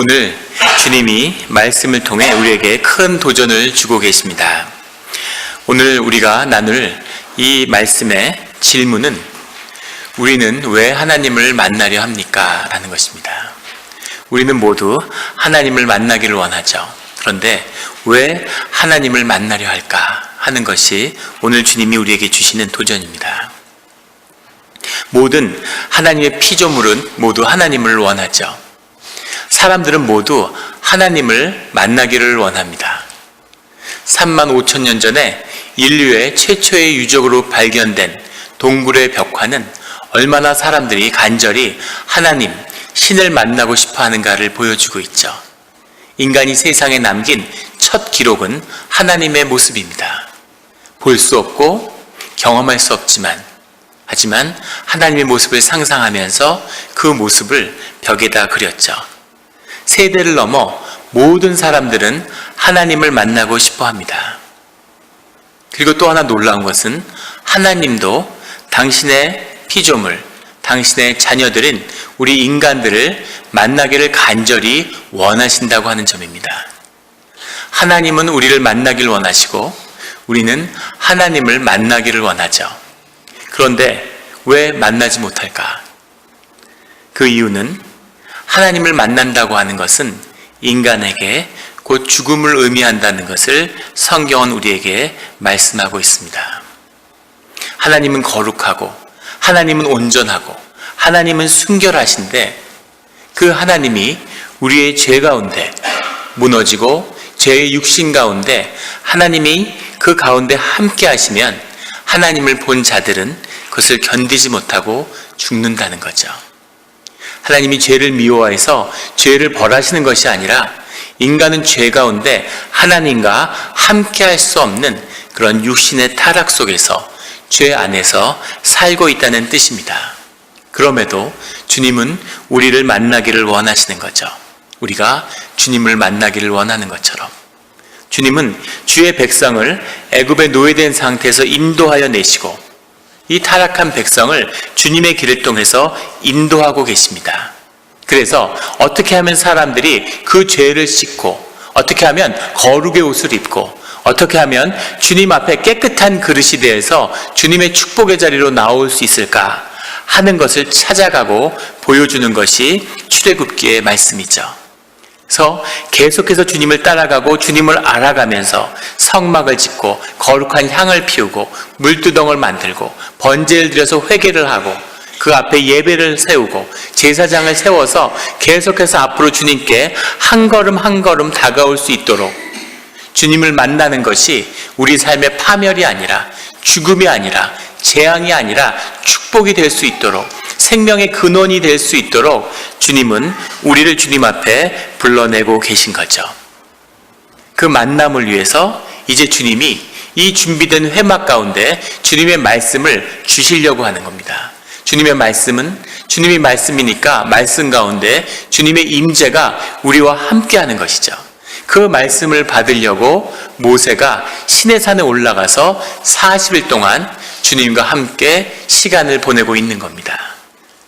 오늘 주님이 말씀을 통해 우리에게 큰 도전을 주고 계십니다. 오늘 우리가 나눌 이 말씀의 질문은 우리는 왜 하나님을 만나려 합니까? 라는 것입니다. 우리는 모두 하나님을 만나기를 원하죠. 그런데 왜 하나님을 만나려 할까 하는 것이 오늘 주님이 우리에게 주시는 도전입니다. 모든 하나님의 피조물은 모두 하나님을 원하죠. 사람들은 모두 하나님을 만나기를 원합니다. 35,000년 전에 인류의 최초의 유적으로 발견된 동굴의 벽화는 얼마나 사람들이 간절히 하나님, 신을 만나고 싶어 하는가를 보여주고 있죠. 인간이 세상에 남긴 첫 기록은 하나님의 모습입니다. 볼 수 없고 경험할 수 없지만 하지만 하나님의 모습을 상상하면서 그 모습을 벽에다 그렸죠. 세대를 넘어 모든 사람들은 하나님을 만나고 싶어 합니다. 그리고 또 하나 놀라운 것은 하나님도 당신의 피조물, 당신의 자녀들인 우리 인간들을 만나기를 간절히 원하신다고 하는 점입니다. 하나님은 우리를 만나기를 원하시고 우리는 하나님을 만나기를 원하죠. 그런데 왜 만나지 못할까? 그 이유는 하나님을 만난다고 하는 것은 인간에게 곧 죽음을 의미한다는 것을 성경은 우리에게 말씀하고 있습니다. 하나님은 거룩하고 하나님은 온전하고 하나님은 순결하신데 그 하나님이 우리의 죄 가운데 무너지고 죄의 육신 가운데 하나님이 그 가운데 함께 하시면 하나님을 본 자들은 그것을 견디지 못하고 죽는다는 거죠. 하나님이 죄를 미워해서 죄를 벌하시는 것이 아니라 인간은 죄 가운데 하나님과 함께 할 수 없는 그런 육신의 타락 속에서 죄 안에서 살고 있다는 뜻입니다. 그럼에도 주님은 우리를 만나기를 원하시는 거죠. 우리가 주님을 만나기를 원하는 것처럼. 주님은 주의 백성을 애굽에 노예된 상태에서 인도하여 내시고 이 타락한 백성을 주님의 길을 통해서 인도하고 계십니다. 그래서 어떻게 하면 사람들이 그 죄를 씻고 어떻게 하면 거룩의 옷을 입고 어떻게 하면 주님 앞에 깨끗한 그릇이 되어서 주님의 축복의 자리로 나올 수 있을까 하는 것을 찾아가고 보여주는 것이 출애굽기의 말씀이죠. 그래서 계속해서 주님을 따라가고 주님을 알아가면서 성막을 짓고 거룩한 향을 피우고 물두덩을 만들고 번제를 드려서 회개를 하고 그 앞에 예배를 세우고 제사장을 세워서 계속해서 앞으로 주님께 한 걸음 한 걸음 다가올 수 있도록 주님을 만나는 것이 우리 삶의 파멸이 아니라 죽음이 아니라 재앙이 아니라 축복이 될 수 있도록 생명의 근원이 될 수 있도록 주님은 우리를 주님 앞에 불러내고 계신 거죠. 그 만남을 위해서 이제 주님이 이 준비된 회막 가운데 주님의 말씀을 주시려고 하는 겁니다. 주님의 말씀은 주님의 말씀이니까 말씀 가운데 주님의 임재가 우리와 함께 하는 것이죠. 그 말씀을 받으려고 모세가 시내산에 올라가서 40일 동안 주님과 함께 시간을 보내고 있는 겁니다.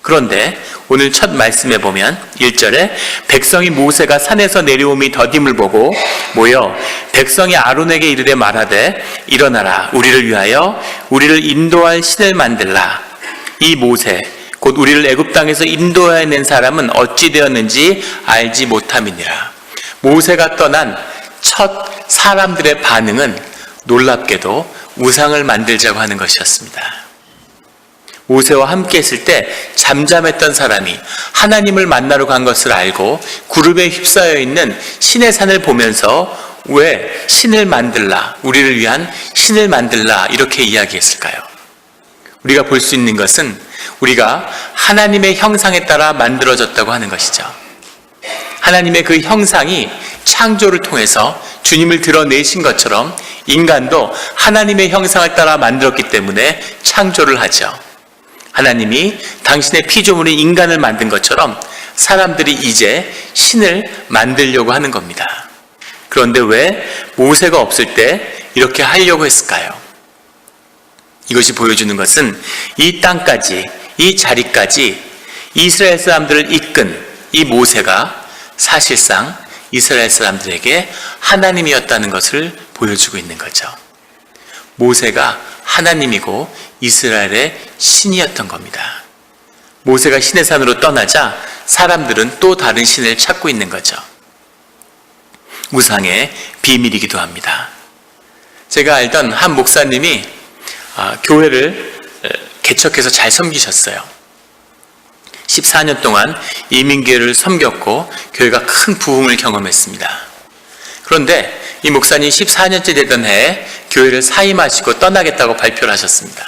그런데 오늘 첫 말씀에 보면 1절에 백성이 모세가 산에서 내려옴이 더딤을 보고 모여 백성이 아론에게 이르되 말하되 일어나라 우리를 위하여 우리를 인도할 신을 만들라. 이 모세 곧 우리를 애굽 땅에서 인도해낸 사람은 어찌 되었는지 알지 못함이니라. 모세가 떠난 첫 사람들의 반응은 놀랍게도 우상을 만들자고 하는 것이었습니다. 모세와 함께 했을 때 잠잠했던 사람이 하나님을 만나러 간 것을 알고 구름에 휩싸여 있는 시내산을 보면서 왜 신을 만들라, 우리를 위한 신을 만들라 이렇게 이야기했을까요? 우리가 볼 수 있는 것은 우리가 하나님의 형상에 따라 만들어졌다고 하는 것이죠. 하나님의 그 형상이 창조를 통해서 주님을 드러내신 것처럼 인간도 하나님의 형상을 따라 만들었기 때문에 창조를 하죠. 하나님이 당신의 피조물인 인간을 만든 것처럼 사람들이 이제 신을 만들려고 하는 겁니다. 그런데 왜 모세가 없을 때 이렇게 하려고 했을까요? 이것이 보여주는 것은 이 땅까지, 이 자리까지 이스라엘 사람들을 이끈 이 모세가 사실상 이스라엘 사람들에게 하나님이었다는 것을 보여주고 있는 거죠. 모세가 하나님이고 이스라엘의 신이었던 겁니다. 모세가 신의 산으로 떠나자 사람들은 또 다른 신을 찾고 있는 거죠. 우상의 비밀이기도 합니다. 제가 알던 한 목사님이 교회를 개척해서 잘 섬기셨어요. 14년 동안 이민교회를 섬겼고 교회가 큰 부흥을 경험했습니다. 그런데 이 목사님 14년째 되던 해에 교회를 사임하시고 떠나겠다고 발표를 하셨습니다.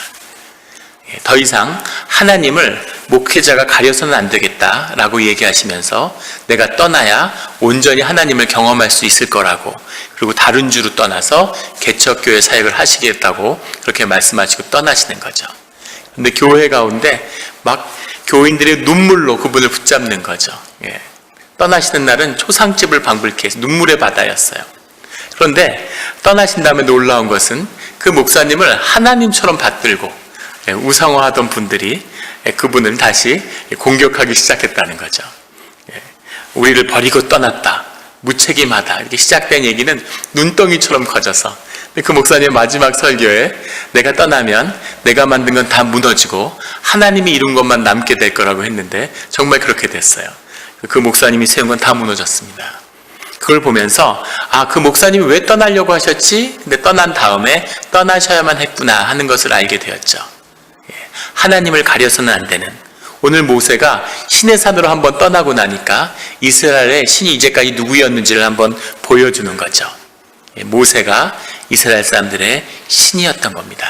더 이상 하나님을 목회자가 가려서는 안 되겠다라고 얘기하시면서 내가 떠나야 온전히 하나님을 경험할 수 있을 거라고, 그리고 다른 주로 떠나서 개척교회 사역을 하시겠다고 그렇게 말씀하시고 떠나시는 거죠. 근데 교회 가운데 막 교인들의 눈물로 그분을 붙잡는 거죠. 떠나시는 날은 초상집을 방불케 해서 눈물의 바다였어요. 그런데 떠나신 다음에 놀라운 것은 그 목사님을 하나님처럼 받들고 우상화하던 분들이 그분을 다시 공격하기 시작했다는 거죠. 우리를 버리고 떠났다, 무책임하다, 이렇게 시작된 얘기는 눈덩이처럼 커져서 그 목사님의 마지막 설교에 내가 떠나면 내가 만든 건 다 무너지고 하나님이 이룬 것만 남게 될 거라고 했는데 정말 그렇게 됐어요. 그 목사님이 세운 건 다 무너졌습니다. 그걸 보면서 그 목사님이 왜 떠나려고 하셨지? 근데 떠난 다음에 떠나셔야만 했구나 하는 것을 알게 되었죠. 하나님을 가려서는 안 되는, 오늘 모세가 신의 산으로 한번 떠나고 나니까 이스라엘의 신이 이제까지 누구였는지를 한번 보여주는 거죠. 모세가 이스라엘 사람들의 신이었던 겁니다.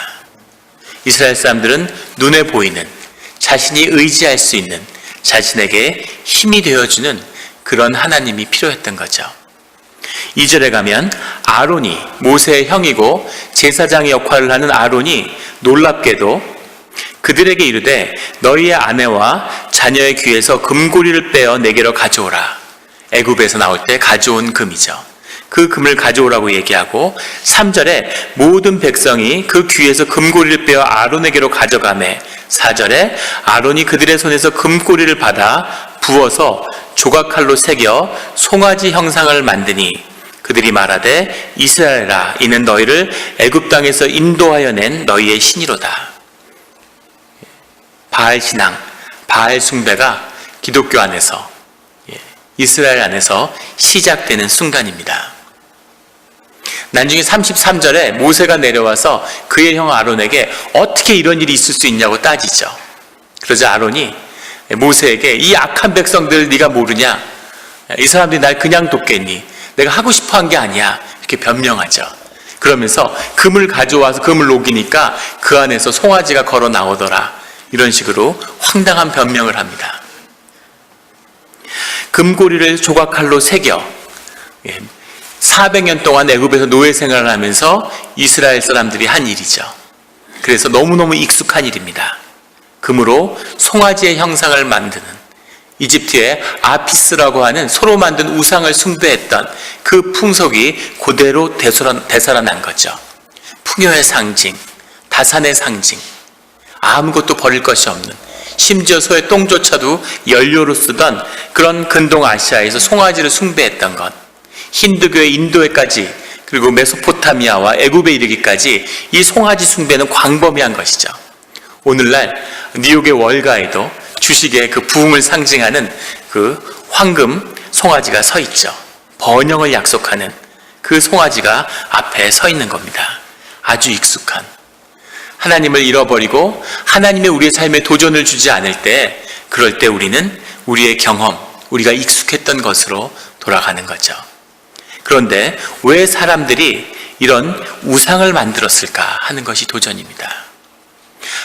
이스라엘 사람들은 눈에 보이는, 자신이 의지할 수 있는, 자신에게 힘이 되어주는 그런 하나님이 필요했던 거죠. 2절에 가면 아론이, 모세의 형이고 제사장의 역할을 하는 아론이 놀랍게도 그들에게 이르되 너희의 아내와 자녀의 귀에서 금고리를 빼어 내게로 가져오라. 애굽에서 나올 때 가져온 금이죠. 그 금을 가져오라고 얘기하고 3절에 모든 백성이 그 귀에서 금고리를 빼어 아론에게로 가져가매 4절에 아론이 그들의 손에서 금고리를 받아 부어서 조각칼로 새겨 송아지 형상을 만드니 그들이 말하되 이스라엘아 이는 너희를 애굽 땅에서 인도하여 낸 너희의 신이로다. 바알 신앙, 바알 숭배가 기독교 안에서, 이스라엘 안에서 시작되는 순간입니다. 나중에 33절에 모세가 내려와서 그의 형 아론에게 어떻게 이런 일이 있을 수 있냐고 따지죠. 그러자 아론이 모세에게 이 악한 백성들 네가 모르냐? 이 사람들이 날 그냥 돕겠니? 내가 하고 싶어 한 게 아니야. 이렇게 변명하죠. 그러면서 금을 가져와서 금을 녹이니까 그 안에서 송아지가 걸어 나오더라. 이런 식으로 황당한 변명을 합니다. 금고리를 조각칼로 새겨 400년 동안 애굽에서 노예 생활을 하면서 이스라엘 사람들이 한 일이죠. 그래서 너무너무 익숙한 일입니다. 금으로 송아지의 형상을 만드는, 이집트의 아피스라고 하는 소로 만든 우상을 숭배했던 그 풍속이 그대로 되살아난 거죠. 풍요의 상징, 다산의 상징, 아무것도 버릴 것이 없는, 심지어 소의 똥조차도 연료로 쓰던 그런 근동 아시아에서 송아지를 숭배했던 것, 힌두교의 인도에까지, 그리고 메소포타미아와 애굽에 이르기까지 이 송아지 숭배는 광범위한 것이죠. 오늘날 뉴욕의 월가에도 주식의 그 부흥을 상징하는 그 황금 송아지가 서 있죠. 번영을 약속하는 그 송아지가 앞에 서 있는 겁니다. 아주 익숙한, 하나님을 잃어버리고 하나님의 우리의 삶에 도전을 주지 않을 때, 그럴 때 우리는 우리의 경험, 우리가 익숙했던 것으로 돌아가는 거죠. 그런데 왜 사람들이 이런 우상을 만들었을까 하는 것이 도전입니다.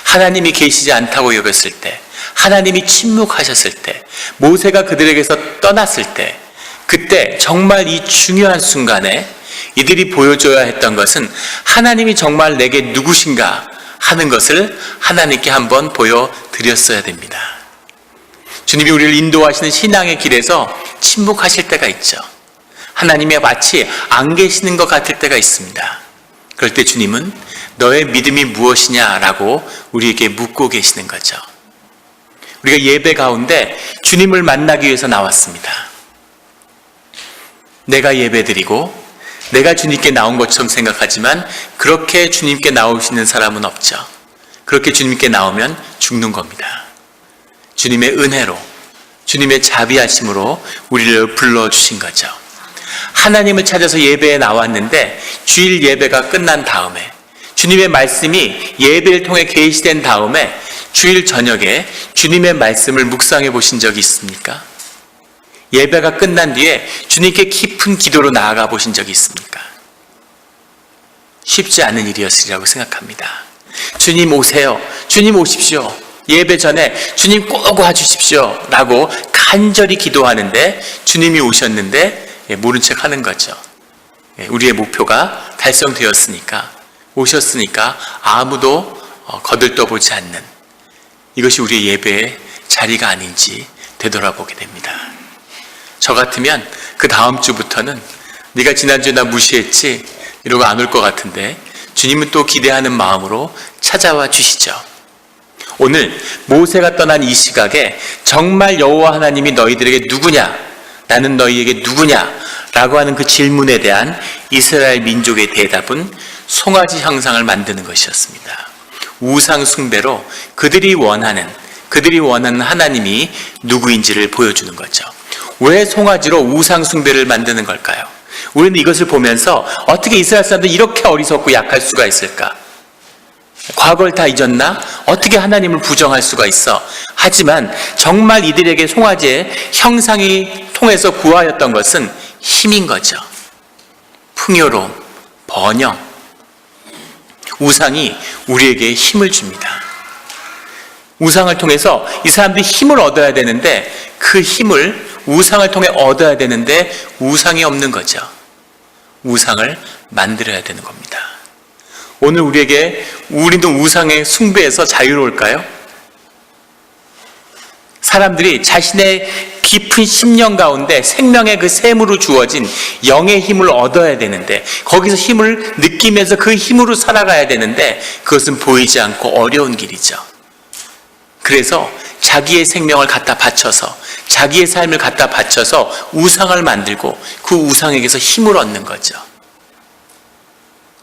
하나님이 계시지 않다고 여겼을 때, 하나님이 침묵하셨을 때, 모세가 그들에게서 떠났을 때, 그때 정말 이 중요한 순간에 이들이 보여줘야 했던 것은 하나님이 정말 내게 누구신가 하는 것을 하나님께 한번 보여드렸어야 됩니다. 주님이 우리를 인도하시는 신앙의 길에서 침묵하실 때가 있죠. 하나님이 마치 안 계시는 것 같을 때가 있습니다. 그럴 때 주님은 너의 믿음이 무엇이냐라고 우리에게 묻고 계시는 거죠. 우리가 예배 가운데 주님을 만나기 위해서 나왔습니다. 내가 예배드리고 내가 주님께 나온 것처럼 생각하지만 그렇게 주님께 나오시는 사람은 없죠. 그렇게 주님께 나오면 죽는 겁니다. 주님의 은혜로, 주님의 자비하심으로 우리를 불러주신 거죠. 하나님을 찾아서 예배에 나왔는데 주일 예배가 끝난 다음에, 주님의 말씀이 예배를 통해 계시된 다음에 주일 저녁에 주님의 말씀을 묵상해 보신 적이 있습니까? 예배가 끝난 뒤에 주님께 깊은 기도로 나아가 보신 적이 있습니까? 쉽지 않은 일이었으리라고 생각합니다. 주님 오세요. 주님 오십시오. 예배 전에 주님 꼭 와주십시오 라고 간절히 기도하는데 주님이 오셨는데 모른 척 하는 거죠. 우리의 목표가 달성되었으니까, 오셨으니까 아무도 거들떠보지 않는, 이것이 우리의 예배의 자리가 아닌지 되돌아보게 됩니다. 저 같으면 그 다음 주부터는 네가 지난주에 나 무시했지? 이러고 안 올 것 같은데 주님은 또 기대하는 마음으로 찾아와 주시죠. 오늘 모세가 떠난 이 시각에 정말 여호와 하나님이 너희들에게 누구냐? 나는 너희에게 누구냐? 라고 하는 그 질문에 대한 이스라엘 민족의 대답은 송아지 형상을 만드는 것이었습니다. 우상 숭배로 그들이 원하는 하나님이 누구인지를 보여주는 거죠. 왜 송아지로 우상 숭배를 만드는 걸까요? 우리는 이것을 보면서 어떻게 이스라엘 사람들이 이렇게 어리석고 약할 수가 있을까? 과거를 다 잊었나? 어떻게 하나님을 부정할 수가 있어? 하지만 정말 이들에게 송아지의 형상이 통해서 구하였던 것은 힘인 거죠. 풍요로움, 번영. 우상이 우리에게 힘을 줍니다. 우상을 통해서 이 사람들이 힘을 얻어야 되는데 그 힘을 우상을 통해 얻어야 되는데 우상이 없는 거죠. 우상을 만들어야 되는 겁니다. 오늘 우리는 우상의 숭배에서 자유로울까요? 사람들이 자신의 깊은 심령 가운데 생명의 그 샘으로 주어진 영의 힘을 얻어야 되는데, 거기서 힘을 느끼면서 그 힘으로 살아가야 되는데 그것은 보이지 않고 어려운 길이죠. 그래서 자기의 생명을 갖다 바쳐서, 자기의 삶을 갖다 바쳐서 우상을 만들고 그 우상에게서 힘을 얻는 거죠.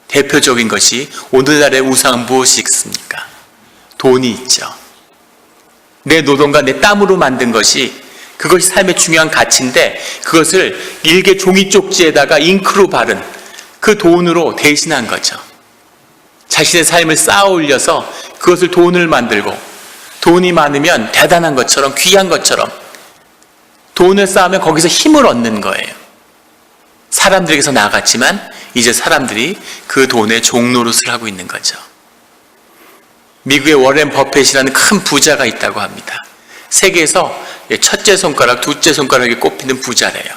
대표적인 것이 오늘날의 우상은 무엇이 있습니까? 돈이 있죠. 내 노동과 내 땀으로 만든 그것이 삶의 중요한 가치인데 그것을 일개 종이 쪽지에다가 잉크로 바른 그 돈으로 대신한 거죠. 자신의 삶을 쌓아 올려서 그것을 돈을 만들고, 돈이 많으면 대단한 것처럼, 귀한 것처럼 돈을 쌓으면 거기서 힘을 얻는 거예요. 사람들에게서 나아갔지만 이제 사람들이 그 돈의 종노릇을 하고 있는 거죠. 미국의 워렌 버핏이라는 큰 부자가 있다고 합니다. 세계에서 첫째 손가락, 둘째 손가락에 꼽히는 부자래요.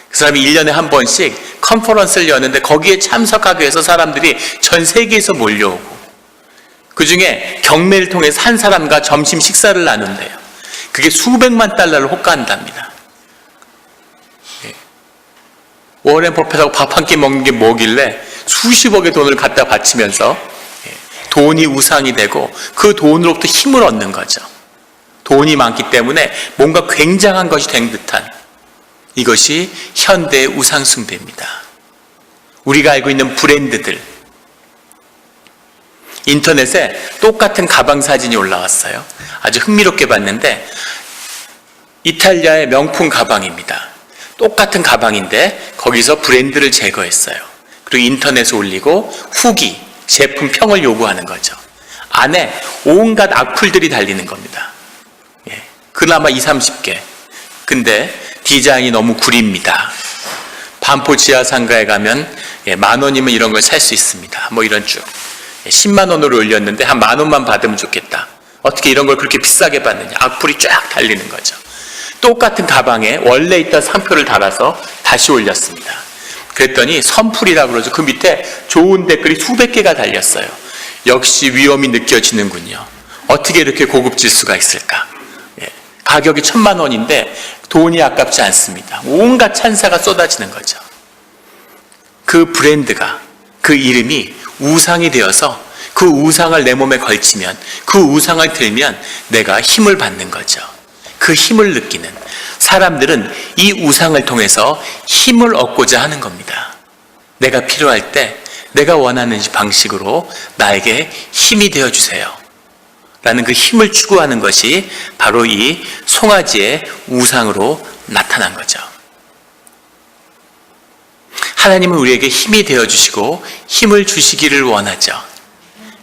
그 사람이 1년에 한 번씩 컨퍼런스를 여는데 거기에 참석하기 위해서 사람들이 전 세계에서 몰려오고, 그 중에 경매를 통해서 한 사람과 점심 식사를 나눈대요. 그게 수백만 달러를 호가한답니다. 워렌 버핏하고 밥 한 끼 먹는 게 뭐길래 수십억의 돈을 갖다 바치면서 돈이 우상이 되고 그 돈으로부터 힘을 얻는 거죠. 돈이 많기 때문에 뭔가 굉장한 것이 된 듯한, 이것이 현대의 우상 숭배입니다. 우리가 알고 있는 브랜드들, 인터넷에 똑같은 가방 사진이 올라왔어요. 아주 흥미롭게 봤는데 이탈리아의 명품 가방입니다. 똑같은 가방인데 거기서 브랜드를 제거했어요. 그리고 인터넷에 올리고 후기, 제품 평을 요구하는 거죠. 안에 온갖 악플들이 달리는 겁니다. 그나마 20-30개. 근데 디자인이 너무 구립니다. 반포 지하상가에 가면 10,000원이면 이런 걸 살 수 있습니다. 뭐 이런 쭉. 10만 원으로 올렸는데 한 10,000원만 받으면 좋겠다. 어떻게 이런 걸 그렇게 비싸게 받느냐. 악플이 쫙 달리는 거죠. 똑같은 가방에 원래 있던 상표를 달아서 다시 올렸습니다. 그랬더니 선풀이라고 그러죠. 그 밑에 좋은 댓글이 수백 개가 달렸어요. 역시 위험이 느껴지는군요. 어떻게 이렇게 고급질 수가 있을까? 가격이 1,000,000원인데 돈이 아깝지 않습니다. 온갖 찬사가 쏟아지는 거죠. 그 브랜드가, 그 이름이 우상이 되어서 그 우상을 내 몸에 걸치면, 그 우상을 들면 내가 힘을 받는 거죠. 그 힘을 느끼는, 사람들은 이 우상을 통해서 힘을 얻고자 하는 겁니다. 내가 필요할 때 내가 원하는 방식으로 나에게 힘이 되어주세요 라는 그 힘을 추구하는 것이 바로 이 송아지의 우상으로 나타난 거죠. 하나님은 우리에게 힘이 되어주시고 힘을 주시기를 원하죠.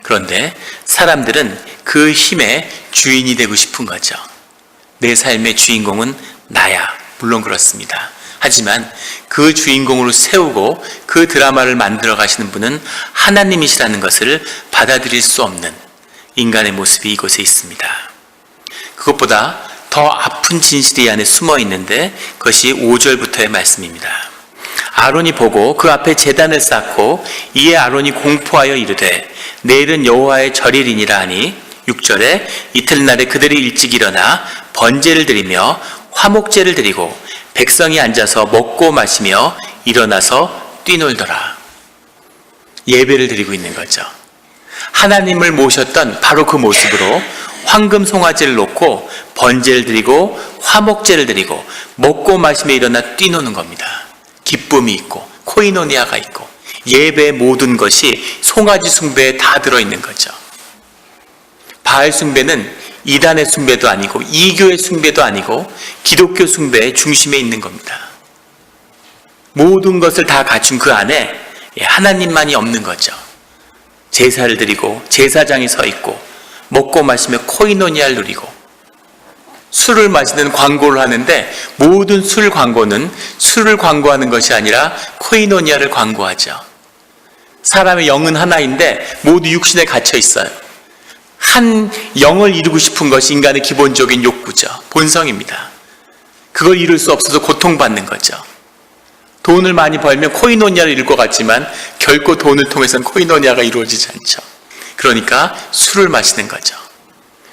그런데 사람들은 그 힘의 주인이 되고 싶은 거죠. 내 삶의 주인공은 나야. 물론 그렇습니다. 하지만 그 주인공으로 세우고 그 드라마를 만들어 가시는 분은 하나님이시라는 것을 받아들일 수 없는 인간의 모습이 이곳에 있습니다. 그것보다 더 아픈 진실이 이 안에 숨어 있는데 그것이 5절부터의 말씀입니다. 아론이 보고 그 앞에 제단을 쌓고 이에 아론이 공포하여 이르되 내일은 여호와의 절일이니라 하니 6절에 이튿날에 그들이 일찍 일어나 번제를 드리며 화목제를 드리고 백성이 앉아서 먹고 마시며 일어나서 뛰놀더라. 예배를 드리고 있는 거죠. 하나님을 모셨던 바로 그 모습으로 황금 송아지를 놓고 번제를 드리고 화목제를 드리고 먹고 마시며 일어나 뛰노는 겁니다. 기쁨이 있고 코이노니아가 있고 예배의 모든 것이 송아지 숭배에 다 들어있는 거죠. 바알 숭배는 이단의 숭배도 아니고 이교의 숭배도 아니고 기독교 숭배의 중심에 있는 겁니다. 모든 것을 다 갖춘 그 안에 하나님만이 없는 거죠. 제사를 드리고 제사장이 서 있고 먹고 마시며 코이노니아를 누리고 술을 마시는 광고를 하는데 모든 술 광고는 술을 광고하는 것이 아니라 코이노니아를 광고하죠. 사람의 영은 하나인데 모두 육신에 갇혀 있어요. 한 영을 이루고 싶은 것이 인간의 기본적인 욕구죠. 본성입니다. 그걸 이룰 수 없어서 고통받는 거죠. 돈을 많이 벌면 코이노니아를 이룰 것 같지만 결코 돈을 통해서는 코이노니아가 이루어지지 않죠. 그러니까 술을 마시는 거죠.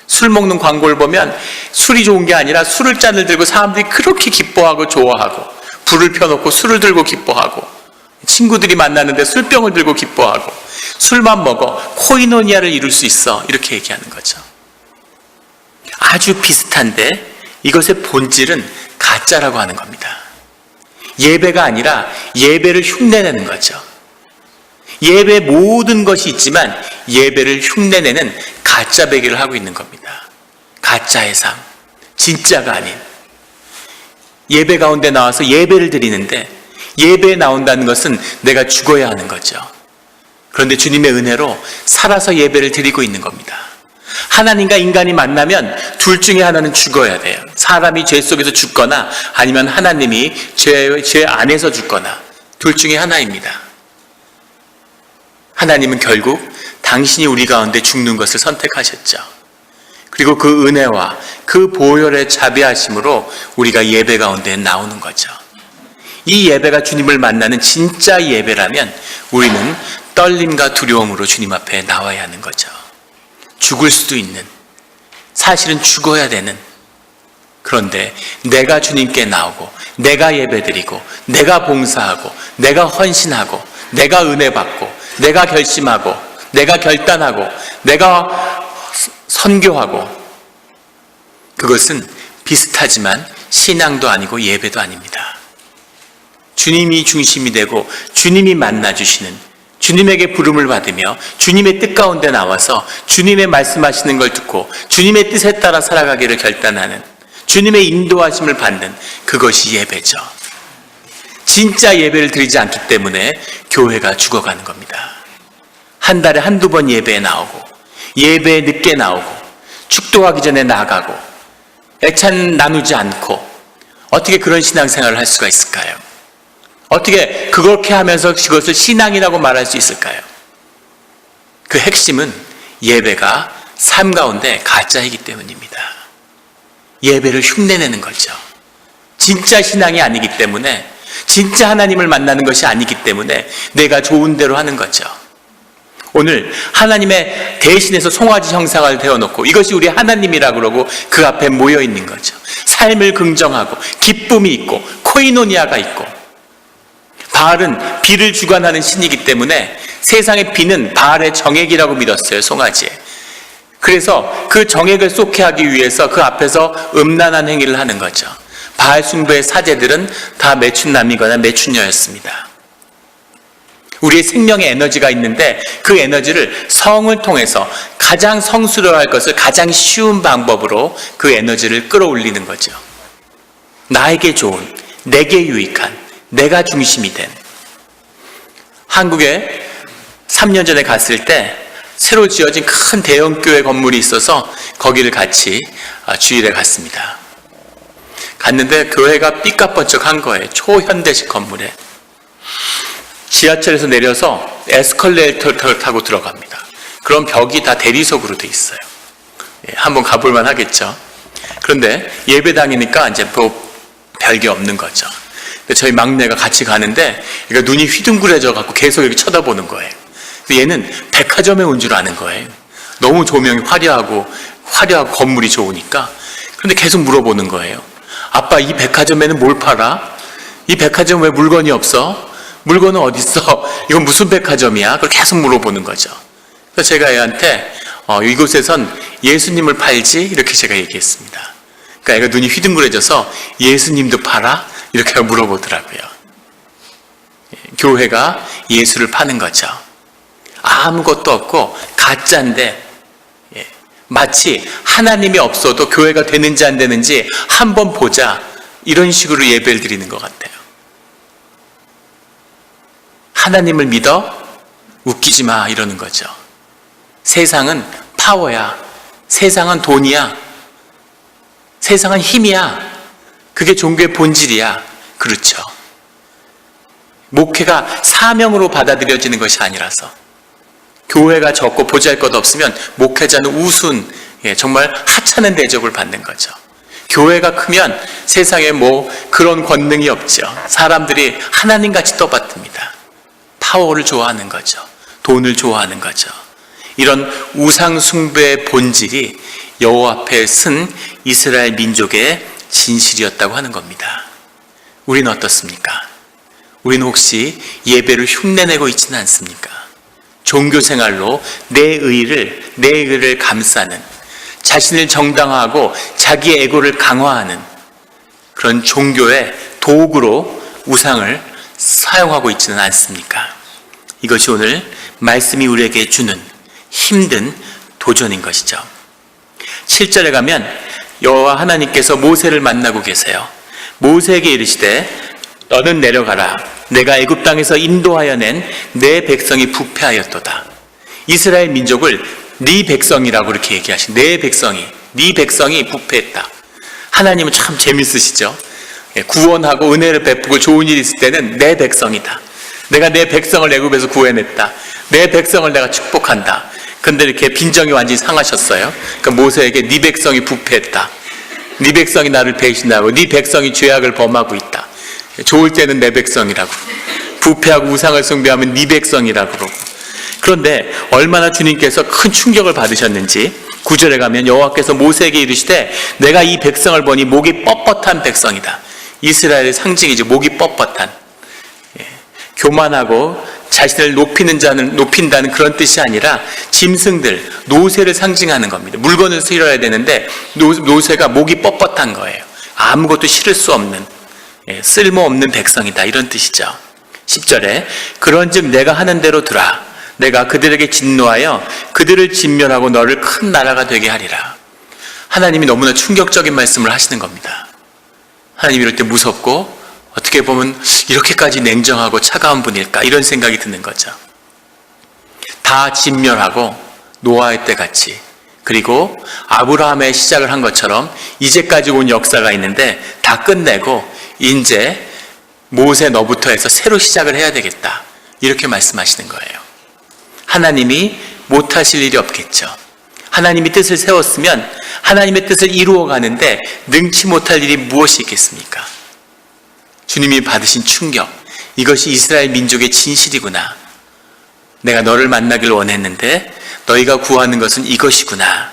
술 먹는 광고를 보면 술이 좋은 게 아니라 술을 잔을 들고 사람들이 그렇게 기뻐하고 좋아하고 불을 펴놓고 술을 들고 기뻐하고 친구들이 만나는데 술병을 들고 기뻐하고 술만 먹어 코이노니아를 이룰 수 있어 이렇게 얘기하는 거죠. 아주 비슷한데 이것의 본질은 가짜라고 하는 겁니다. 예배가 아니라 예배를 흉내내는 거죠. 예배의 모든 것이 있지만 예배를 흉내내는 가짜 배기를 하고 있는 겁니다. 가짜의 삶, 진짜가 아닌 예배 가운데 나와서 예배를 드리는데 예배에 나온다는 것은 내가 죽어야 하는 거죠. 그런데 주님의 은혜로 살아서 예배를 드리고 있는 겁니다. 하나님과 인간이 만나면 둘 중에 하나는 죽어야 돼요. 사람이 죄 속에서 죽거나 아니면 하나님이 죄 안에서 죽거나 둘 중에 하나입니다. 하나님은 결국 당신이 우리 가운데 죽는 것을 선택하셨죠. 그리고 그 은혜와 그 보혈의 자비하심으로 우리가 예배 가운데 나오는 거죠. 이 예배가 주님을 만나는 진짜 예배라면 우리는 떨림과 두려움으로 주님 앞에 나와야 하는 거죠. 죽을 수도 있는, 사실은 죽어야 되는, 그런데 내가 주님께 나오고 내가 예배드리고 내가 봉사하고 내가 헌신하고 내가 은혜 받고 내가 결심하고 내가 결단하고 내가 선교하고 그것은 비슷하지만 신앙도 아니고 예배도 아닙니다. 주님이 중심이 되고 주님이 만나주시는 주님에게 부름을 받으며 주님의 뜻 가운데 나와서 주님의 말씀하시는 걸 듣고 주님의 뜻에 따라 살아가기를 결단하는 주님의 인도하심을 받는 그것이 예배죠. 진짜 예배를 드리지 않기 때문에 교회가 죽어가는 겁니다. 한 달에 한두 번 예배에 나오고 예배에 늦게 나오고 축도하기 전에 나가고 애찬 나누지 않고 어떻게 그런 신앙생활을 할 수가 있을까요? 어떻게 그렇게 하면서 그것을 신앙이라고 말할 수 있을까요? 그 핵심은 예배가 삶 가운데 가짜이기 때문입니다. 예배를 흉내내는 거죠. 진짜 신앙이 아니기 때문에 진짜 하나님을 만나는 것이 아니기 때문에 내가 좋은 대로 하는 거죠. 오늘 하나님의 대신해서 송아지 형상을 대어놓고 이것이 우리 하나님이라고 그러고 그 앞에 모여 있는 거죠. 삶을 긍정하고 기쁨이 있고 코이노니아가 있고 바알은 비를 주관하는 신이기 때문에 세상의 비는 바알의 정액이라고 믿었어요. 송아지에. 그래서 그 정액을 쏟게 하기 위해서 그 앞에서 음란한 행위를 하는 거죠. 바알 숭배의 사제들은 다 매춘남이거나 매춘녀였습니다. 우리의 생명의 에너지가 있는데 그 에너지를 성을 통해서 가장 성스러워할 것을 가장 쉬운 방법으로 그 에너지를 끌어올리는 거죠. 나에게 좋은, 내게 유익한, 내가 중심이 된. 한국에 3년 전에 갔을 때 새로 지어진 큰 대형교회 건물이 있어서 거기를 같이 주일에 갔습니다. 갔는데 교회가 삐까뻔쩍한 거예요. 초현대식 건물에. 지하철에서 내려서 에스컬레이터를 타고 들어갑니다. 그럼 벽이 다 대리석으로 돼 있어요. 한번 가볼만 하겠죠. 그런데 예배당이니까 이제 뭐 별게 없는 거죠. 근데 저희 막내가 같이 가는데 그러니까 눈이 휘둥그레져 갖고 계속 이렇게 쳐다보는 거예요. 얘는 백화점에 온 줄 아는 거예요. 너무 조명이 화려하고 건물이 좋으니까. 그런데 계속 물어보는 거예요. 아빠, 이 백화점에는 뭘 팔아? 이 백화점 왜 물건이 없어? 물건은 어디 있어? 이건 무슨 백화점이야? 그걸 계속 물어보는 거죠. 그래서 제가 애한테 이곳에선 예수님을 팔지? 이렇게 제가 얘기했습니다. 그러니까 애가 눈이 휘둥그레져서 예수님도 팔아? 이렇게 물어보더라고요. 교회가 예수를 파는 거죠. 아무것도 없고 가짜인데 마치 하나님이 없어도 교회가 되는지 안 되는지 한번 보자, 이런 식으로 예배를 드리는 것 같아요. 하나님을 믿어? 웃기지 마, 이러는 거죠. 세상은 파워야, 세상은 돈이야, 세상은 힘이야, 그게 종교의 본질이야. 그렇죠. 목회가 사명으로 받아들여지는 것이 아니라서, 교회가 적고 보잘것 없으면 목회자는 우순, 정말 하찮은 대접을 받는 거죠. 교회가 크면 세상에 뭐 그런 권능이 없죠. 사람들이 하나님같이 떠받듭니다. 파워를 좋아하는 거죠. 돈을 좋아하는 거죠. 이런 우상 숭배의 본질이 여호와 앞에 쓴 이스라엘 민족의 진실이었다고 하는 겁니다. 우리는 어떻습니까? 우리는 혹시 예배를 흉내내고 있지는 않습니까? 종교생활로 내 의를 감싸는, 자신을 정당화하고 자기의 에고를 강화하는 그런 종교의 도구로 우상을 사용하고 있지는 않습니까? 이것이 오늘 말씀이 우리에게 주는 힘든 도전인 것이죠. 7절에 가면 여호와 하나님께서 모세를 만나고 계세요. 모세에게 이르시되 너는 내려가라. 내가 애굽 땅에서 인도하여 낸 내 백성이 부패하였도다. 이스라엘 민족을 네 백성이라고 이렇게 얘기하신, 내 백성이, 네 백성이 부패했다. 하나님은 참 재밌으시죠. 구원하고 은혜를 베푸고 좋은 일이 있을 때는 내 백성이다. 내가 내 백성을 애굽에서 구해냈다. 내 백성을 내가 축복한다. 근데 이렇게 빈정이 완전히 상하셨어요. 그러니까 모세에게 네 백성이 부패했다. 네 백성이 나를 배신하고 네 백성이 죄악을 범하고 있다. 좋을 때는 내 백성이라고, 부패하고 우상을 숭배하면 네 백성이라고 그러고. 그런데 얼마나 주님께서 큰 충격을 받으셨는지 9절에 가면 여호와께서 모세에게 이르시되 내가 이 백성을 보니 목이 뻣뻣한 백성이다. 이스라엘의 상징이죠. 목이 뻣뻣한, 교만하고 자신을 높인다는 그런 뜻이 아니라 짐승들, 노새를 상징하는 겁니다. 물건을 실어야 되는데 노새가 목이 뻣뻣한 거예요. 아무것도 실을 수 없는, 쓸모없는 백성이다, 이런 뜻이죠. 10절에 그런즉 내가 하는 대로 두라. 내가 그들에게 진노하여 그들을 진멸하고 너를 큰 나라가 되게 하리라. 하나님이 너무나 충격적인 말씀을 하시는 겁니다. 하나님 이럴 때 무섭고 어떻게 보면 이렇게까지 냉정하고 차가운 분일까, 이런 생각이 드는 거죠. 다 진멸하고 노아의 때 같이, 그리고 아브라함의 시작을 한 것처럼 이제까지 온 역사가 있는데 다 끝내고 이제 모세 너부터 해서 새로 시작을 해야 되겠다, 이렇게 말씀하시는 거예요. 하나님이 못하실 일이 없겠죠. 하나님이 뜻을 세웠으면 하나님의 뜻을 이루어가는데 능치 못할 일이 무엇이 있겠습니까? 주님이 받으신 충격, 이것이 이스라엘 민족의 진실이구나. 내가 너를 만나길 원했는데 너희가 구하는 것은 이것이구나.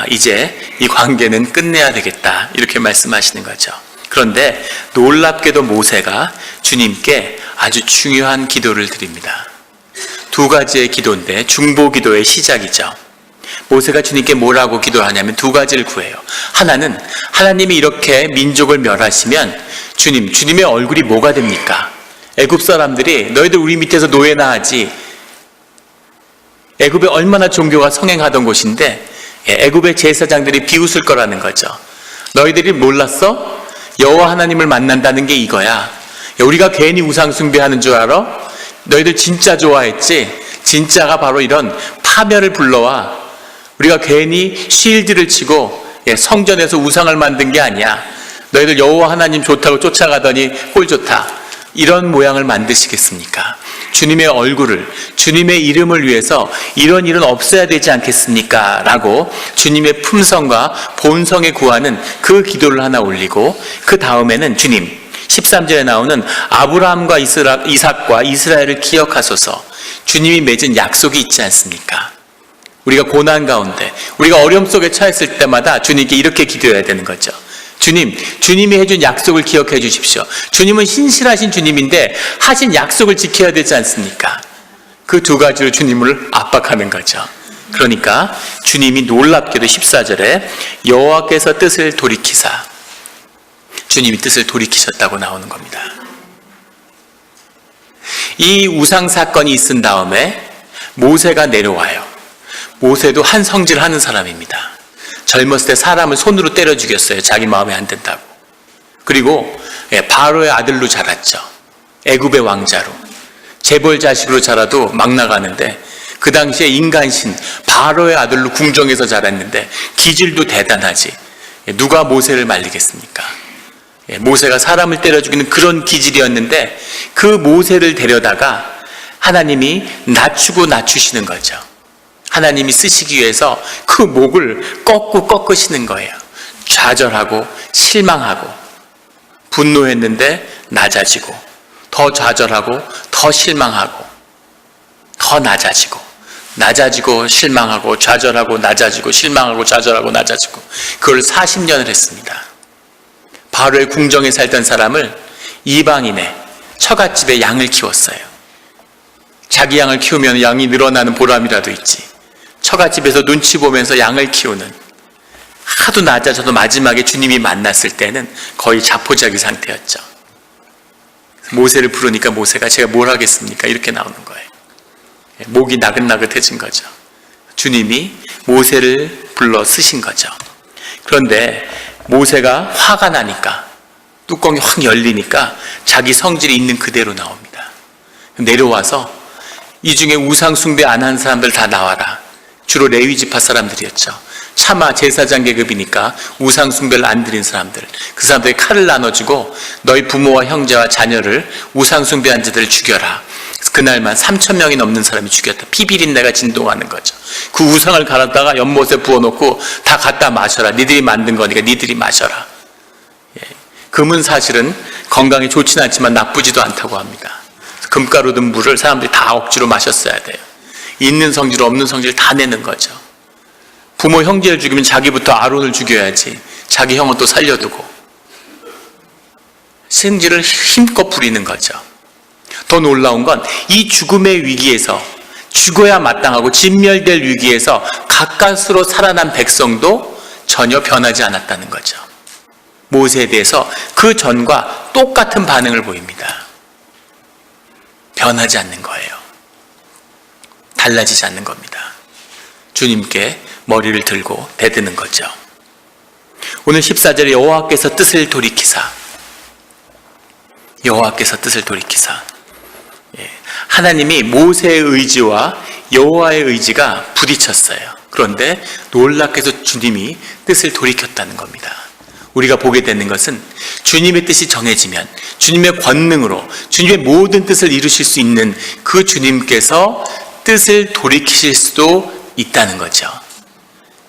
이제 이 관계는 끝내야 되겠다, 이렇게 말씀하시는 거죠. 그런데 놀랍게도 모세가 주님께 아주 중요한 기도를 드립니다. 두 가지의 기도인데 중보 기도의 시작이죠. 모세가 주님께 뭐라고 기도를 하냐면 두 가지를 구해요. 하나는 하나님이 이렇게 민족을 멸하시면 주님의 얼굴이 뭐가 됩니까? 애굽 사람들이 너희들 우리 밑에서 노예나 하지, 애굽에 얼마나 종교가 성행하던 곳인데 애굽의 제사장들이 비웃을 거라는 거죠. 너희들이 몰랐어? 여호와 하나님을 만난다는 게 이거야. 우리가 괜히 우상 숭배하는 줄 알아? 너희들 진짜 좋아했지? 진짜가 바로 이런 파멸을 불러와. 우리가 괜히 쉴드를 치고 성전에서 우상을 만든 게 아니야. 너희들 여호와 하나님 좋다고 쫓아가더니 꼴 좋다. 이런 모양을 만드시겠습니까? 주님의 얼굴을, 주님의 이름을 위해서 이런 일은 없어야 되지 않겠습니까? 라고 주님의 품성과 본성에 구하는 그 기도를 하나 올리고, 그 다음에는 주님, 13절에 나오는 아브라함과 이삭과 이스라엘을 기억하소서. 주님이 맺은 약속이 있지 않습니까? 우리가 고난 가운데, 우리가 어려움 속에 처했을 때마다 주님께 이렇게 기도해야 되는 거죠. 주님이 해준 약속을 기억해 주십시오. 주님은 신실하신 주님인데 하신 약속을 지켜야 되지 않습니까? 그 두 가지로 주님을 압박하는 거죠. 그러니까 주님이 놀랍게도 14절에 여호와께서 뜻을 돌이키사, 주님이 뜻을 돌이키셨다고 나오는 겁니다. 이 우상 사건이 있은 다음에 모세가 내려와요. 모세도 한 성질을 하는 사람입니다. 젊었을 때 사람을 손으로 때려 죽였어요. 자기 마음에 안 든다고. 그리고 바로의 아들로 자랐죠. 애굽의 왕자로. 재벌 자식으로 자라도 막 나가는데, 그 당시에 인간신 바로의 아들로 궁정에서 자랐는데 기질도 대단하지. 누가 모세를 말리겠습니까? 모세가 사람을 때려 죽이는 그런 기질이었는데 그 모세를 데려다가 하나님이 낮추시는 거죠. 하나님이 쓰시기 위해서 그 목을 꺾으시는 거예요. 좌절하고 실망하고, 분노했는데 낮아지고, 더 좌절하고 더 실망하고, 더 낮아지고 실망하고, 좌절하고 낮아지고 실망하고 좌절하고 낮아지고, 그걸 40년을 했습니다. 바로의 궁정에 살던 사람을 이방인의 처갓집에 양을 키웠어요. 자기 양을 키우면 양이 늘어나는 보람이라도 있지. 처갓집에서 눈치 보면서 양을 키우는, 하도 낮아져도 마지막에 주님이 만났을 때는 거의 자포자기 상태였죠. 모세를 부르니까 모세가 제가 뭘 하겠습니까? 이렇게 나오는 거예요. 목이 나긋나긋해진 거죠. 주님이 모세를 불러 쓰신 거죠. 그런데 모세가 화가 나니까, 뚜껑이 확 열리니까 자기 성질이 있는 그대로 나옵니다. 내려와서 이 중에 우상 숭배 안 한 사람들 다 나와라. 주로 레위 지파 사람들이었죠. 차마 제사장 계급이니까 우상 숭배를 안 드린 사람들, 그 사람들이 칼을 나눠주고 너희 부모와 형제와 자녀를 우상 숭배한 자들을 죽여라. 그날만 3,000명이 넘는 사람이 죽였다. 피비린내가 진동하는 거죠. 그 우상을 갈았다가 연못에 부어놓고 다 갖다 마셔라. 니들이 만든 거니까 니들이 마셔라. 금은 사실은 건강에 좋지는 않지만 나쁘지도 않다고 합니다. 금가루 든 물을 사람들이 다 억지로 마셨어야 돼요. 있는 성질 없는 성질 다 내는 거죠. 부모 형제를 죽이면 자기부터 아론을 죽여야지. 자기 형은 또 살려두고 성질을 힘껏 부리는 거죠. 더 놀라운 건 이 죽음의 위기에서, 죽어야 마땅하고 진멸될 위기에서 가까스로 살아난 백성도 전혀 변하지 않았다는 거죠. 모세에 대해서 그 전과 똑같은 반응을 보입니다. 변하지 않는 거예요. 달라지지 않는 겁니다. 주님께 머리를 들고 대드는 거죠. 오늘 14절에 여호와께서 뜻을 돌이키사, 하나님이 모세의 의지와 여호와의 의지가 부딪혔어요. 그런데 놀랍게도 주님이 뜻을 돌이켰다는 겁니다. 우리가 보게 되는 것은 주님의 뜻이 정해지면 주님의 권능으로 주님의 모든 뜻을 이루실 수 있는 그 주님께서 뜻을 돌이키실 수도 있다는 거죠.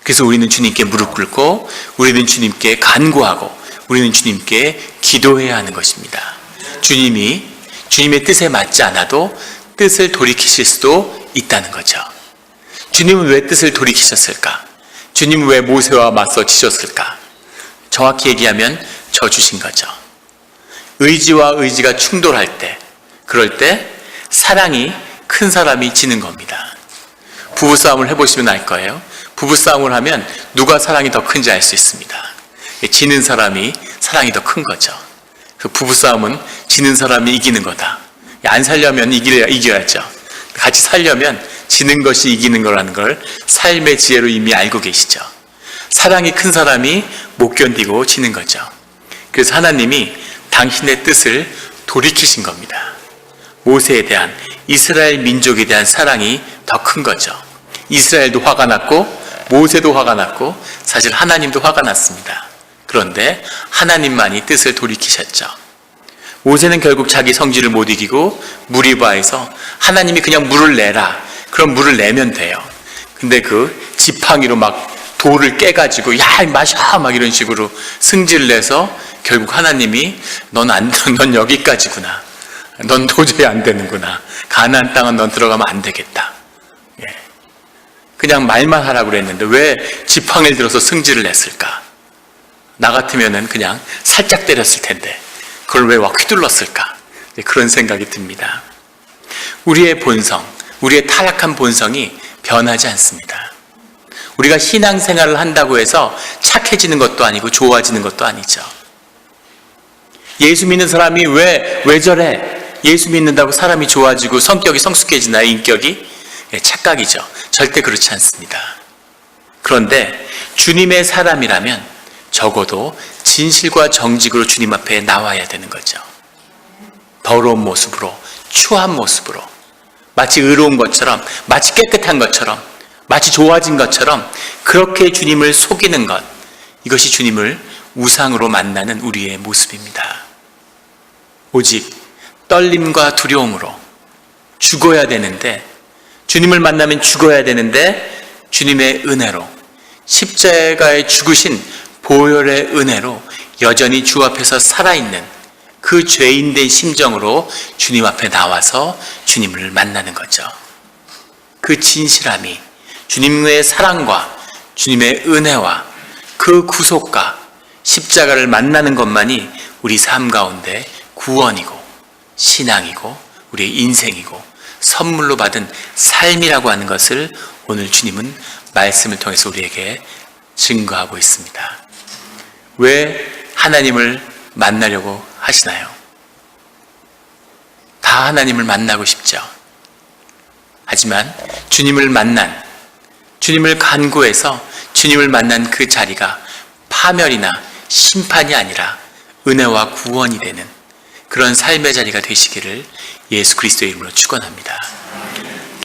그래서 우리는 주님께 무릎 꿇고, 우리는 주님께 간구하고, 우리는 주님께 기도해야 하는 것입니다. 주님의 뜻에 맞지 않아도 뜻을 돌이키실 수도 있다는 거죠. 주님은 왜 뜻을 돌이키셨을까? 주님은 왜 모세와 맞서 지셨을까? 정확히 얘기하면 져주신 거죠. 의지와 의지가 충돌할 때, 그럴 때 사랑이 큰 사람이 지는 겁니다. 부부싸움을 해보시면 알 거예요. 부부싸움을 하면 누가 사랑이 더 큰지 알 수 있습니다. 지는 사람이 사랑이 더 큰 거죠. 그 부부싸움은 지는 사람이 이기는 거다. 안 살려면 이겨야죠. 같이 살려면 지는 것이 이기는 거라는 걸 삶의 지혜로 이미 알고 계시죠. 사랑이 큰 사람이 못 견디고 지는 거죠. 그래서 하나님이 당신의 뜻을 돌이키신 겁니다. 모세에 대한, 이스라엘 민족에 대한 사랑이 더 큰 거죠. 이스라엘도 화가 났고 모세도 화가 났고 사실 하나님도 화가 났습니다. 그런데 하나님만이 뜻을 돌이키셨죠. 모세는 결국 자기 성질을 못 이기고 무리바에서 하나님이 그냥 물을 내라. 그럼 물을 내면 돼요. 근데 그 지팡이로 막 돌을 깨가지고 야 마셔 막 이런 식으로 승질을 내서 결국 하나님이 넌 여기까지구나. 넌 도저히 안 되는구나. 가나안 땅은 넌 들어가면 안 되겠다. 그냥 말만 하라고 그랬는데 왜 지팡이를 들어서 승질을 냈을까? 나 같으면은 그냥 살짝 때렸을 텐데 그걸 왜 막 휘둘렀을까? 그런 생각이 듭니다. 우리의 본성, 우리의 타락한 본성이 변하지 않습니다. 우리가 신앙생활을 한다고 해서 착해지는 것도 아니고 좋아지는 것도 아니죠. 예수 믿는 사람이 왜 저래? 예수 믿는다고 사람이 좋아지고 성격이 성숙해지나요? 인격이? 착각이죠. 절대 그렇지 않습니다. 그런데 주님의 사람이라면 적어도 진실과 정직으로 주님 앞에 나와야 되는 거죠. 더러운 모습으로, 추한 모습으로, 마치 의로운 것처럼, 마치 깨끗한 것처럼, 마치 좋아진 것처럼 그렇게 주님을 속이는 것, 이것이 주님을 우상으로 만나는 우리의 모습입니다. 오직 떨림과 두려움으로 죽어야 되는데, 주님을 만나면 죽어야 되는데 주님의 은혜로, 십자가에 죽으신 보혈의 은혜로 여전히 주 앞에서 살아있는 그 죄인된 심정으로 주님 앞에 나와서 주님을 만나는 거죠. 그 진실함이 주님의 사랑과 주님의 은혜와 그 구속과 십자가를 만나는 것만이 우리 삶 가운데 구원이고 신앙이고 우리의 인생이고 선물로 받은 삶이라고 하는 것을 오늘 주님은 말씀을 통해서 우리에게 증거하고 있습니다. 왜 하나님을 만나려고 하시나요? 다 하나님을 만나고 싶죠. 하지만 주님을 간구해서 주님을 만난 그 자리가 파멸이나 심판이 아니라 은혜와 구원이 되는 그런 삶의 자리가 되시기를 예수 그리스도의 이름으로 축원합니다.